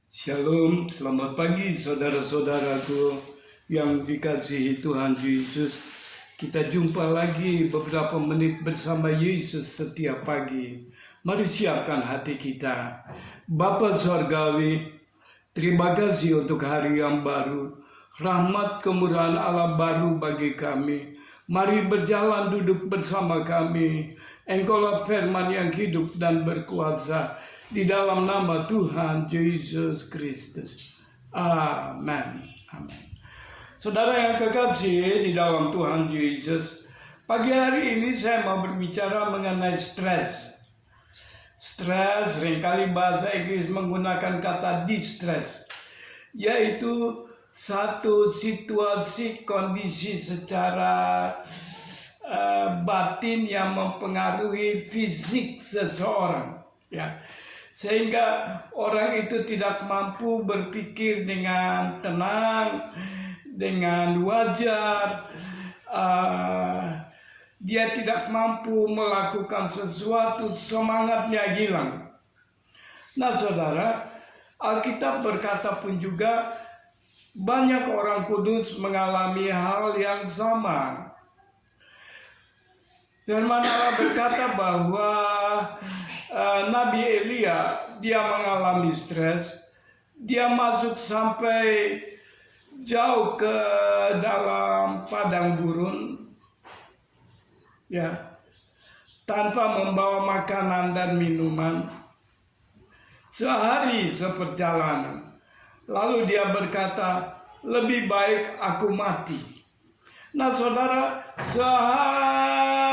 Shalom, selamat pagi saudara-saudaraku yang dikasihi Tuhan Yesus. Kita jumpa lagi beberapa menit bersama Yesus setiap pagi. Mari siapkan hati kita. Bapa Surgawi, terima kasih untuk hari yang baru. Rahmat kemurahan Allah baru bagi kami. Mari berjalan duduk bersama kami. Engkaulah firman yang hidup dan berkuasa. Di dalam nama Tuhan Yesus Kristus. Amin. Amin. Saudara yang kekasih di dalam Tuhan Yesus, pagi hari ini saya mau berbicara mengenai stres. Stres, seringkali bahasa Inggris menggunakan kata distress, yaitu satu situasi kondisi secara batin yang mempengaruhi fisik seseorang, ya. Sehingga orang itu tidak mampu berpikir dengan tenang, dengan wajar. Dia tidak mampu melakukan sesuatu, semangatnya hilang. Nah saudara, Alkitab berkata pun juga banyak orang kudus mengalami hal yang sama. Firman Allah berkata bahwa Nabi Elia, dia mengalami stres. Dia masuk sampai jauh ke dalam padang gurun, ya, tanpa membawa makanan dan minuman. Sehari seperjalanan. Lalu dia berkata, lebih baik aku mati. Nah saudara, sehari-hari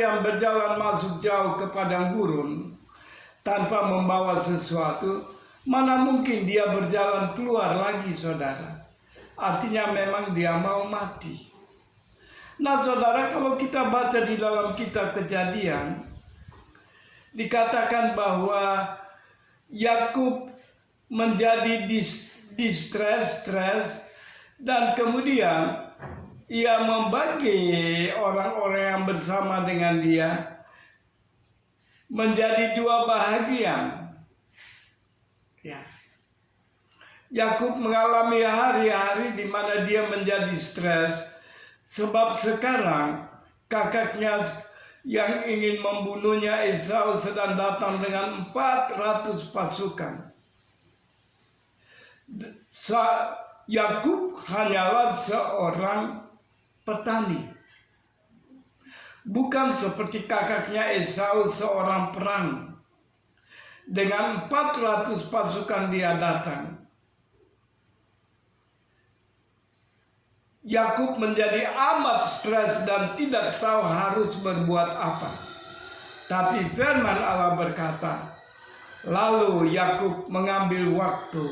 yang berjalan masuk jauh ke padang gurun tanpa membawa sesuatu, mana mungkin dia berjalan keluar lagi saudara. Artinya memang dia mau mati. Nah saudara, kalau kita baca di dalam kitab Kejadian, dikatakan bahwa Yakub menjadi stres, dan kemudian ia membagi orang-orang yang bersama dengan dia menjadi dua bahagian. Ya. Yakub mengalami hari-hari di mana dia menjadi stres sebab sekarang kakaknya yang ingin membunuhnya Esau sedang datang dengan 400 pasukan. Yakub hanyalah seorang petani, bukan seperti kakaknya Esau seorang perang. Dengan 400 pasukan dia datang. Yakub menjadi amat stres dan tidak tahu harus berbuat apa. Tapi firman Allah berkata, lalu Yakub mengambil waktu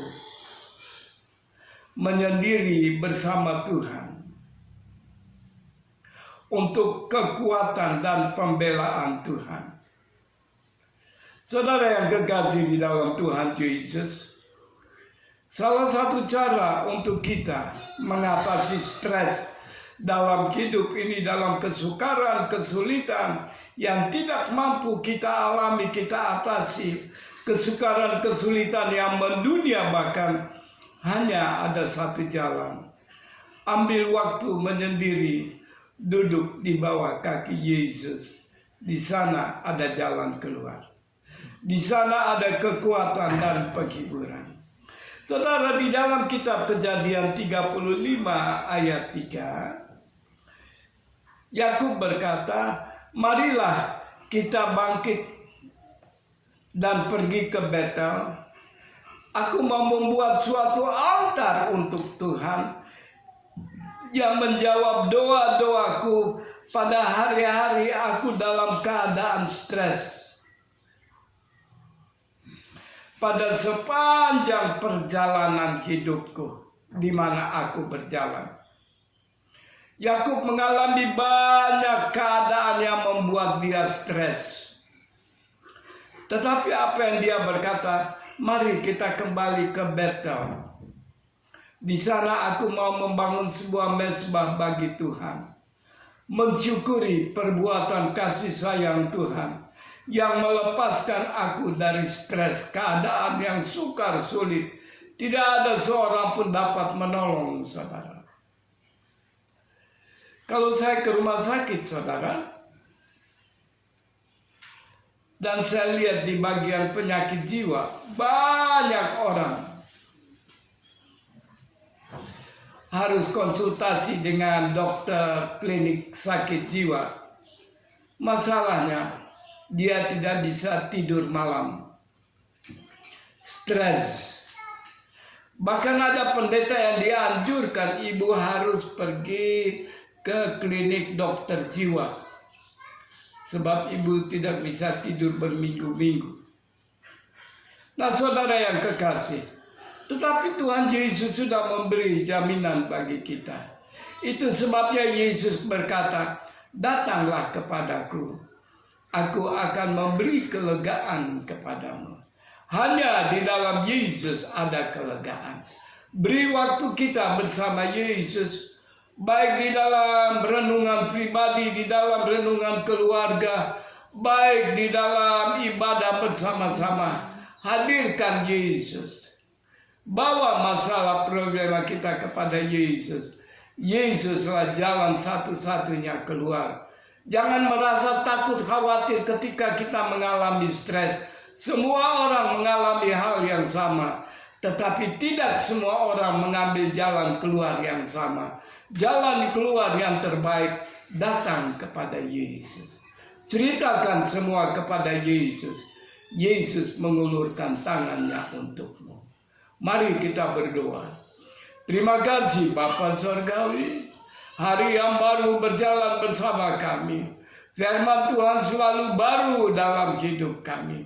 menyendiri bersama Tuhan untuk kekuatan dan pembelaan Tuhan. Saudara yang kekasih di dalam Tuhan Yesus, salah satu cara untuk kita mengatasi stres dalam hidup ini, dalam kesukaran, kesulitan yang tidak mampu kita alami, kita atasi, kesukaran, kesulitan yang mendunia, bahkan hanya ada satu jalan. Ambil waktu menyendiri, duduk di bawah kaki Yesus. Di sana ada jalan keluar. Di sana ada kekuatan dan penghiburan. Saudara, di dalam kitab Kejadian 35 ayat 3, Yakub berkata, marilah kita bangkit dan pergi ke Betel. Aku mau membuat suatu altar untuk Tuhan yang menjawab doa-doaku pada hari-hari aku dalam keadaan stres. Pada sepanjang perjalanan hidupku di mana aku berjalan. Yakub mengalami banyak keadaan yang membuat dia stres. Tetapi apa yang dia berkata? Mari kita kembali ke Betel. Di sana aku mau membangun sebuah mezbah bagi Tuhan. Mensyukuri perbuatan kasih sayang Tuhan yang melepaskan aku dari stres, keadaan yang sukar sulit. Tidak ada seorang pun dapat menolong saudara. Kalau saya ke rumah sakit saudara, dan saya lihat di bagian penyakit jiwa, banyak orang harus konsultasi dengan dokter klinik sakit jiwa. Masalahnya, dia tidak bisa tidur malam. Stres. Bahkan ada pendeta yang dianjurkan ibu harus pergi ke klinik dokter jiwa. Sebab ibu tidak bisa tidur berminggu-minggu. Nah saudara yang kekasih, tetapi Tuhan Yesus sudah memberi jaminan bagi kita. Itu sebabnya Yesus berkata, datanglah kepadaku, aku akan memberi kelegaan kepadamu. Hanya di dalam Yesus ada kelegaan. Beri waktu kita bersama Yesus, baik di dalam renungan pribadi, di dalam renungan keluarga, baik di dalam ibadah bersama-sama. Hadirkan Yesus. Bawa masalah problema kita kepada Yesus. Yesuslah jalan satu-satunya keluar. Jangan merasa takut, khawatir ketika kita mengalami stres. Semua orang mengalami hal yang sama. Tetapi tidak semua orang mengambil jalan keluar yang sama. Jalan keluar yang terbaik datang kepada Yesus. Ceritakan semua kepada Yesus. Yesus mengulurkan tangannya untukmu. Mari kita berdoa. Terima kasih Bapa Surgawi. Hari yang baru berjalan bersama kami. Firman Tuhan selalu baru dalam hidup kami.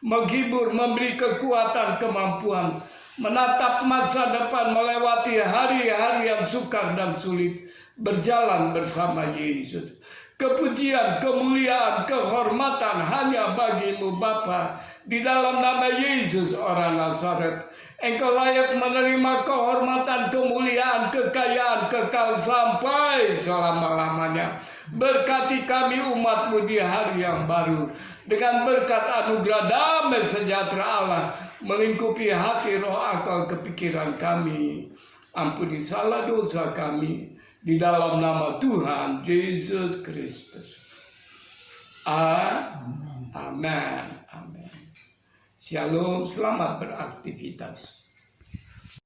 Menghibur, memberi kekuatan, kemampuan. Menatap masa depan, melewati hari-hari yang sukar dan sulit. Berjalan bersama Yesus. Kepujian, kemuliaan, kehormatan hanya bagimu Bapa. Di dalam nama Yesus orang Nazaret. Engkau layak menerima kehormatan, kemuliaan, kekayaan, kekal sampai selama-lamanya. Berkati kami umat-Mu di hari yang baru. Dengan berkat anugerah damai sejahtera Allah melingkupi hati, roh, akal, kepikiran kami. Ampuni salah dosa kami. Di dalam nama Tuhan Yesus Kristus. Amin. Amin. Shalom, selamat beraktivitas.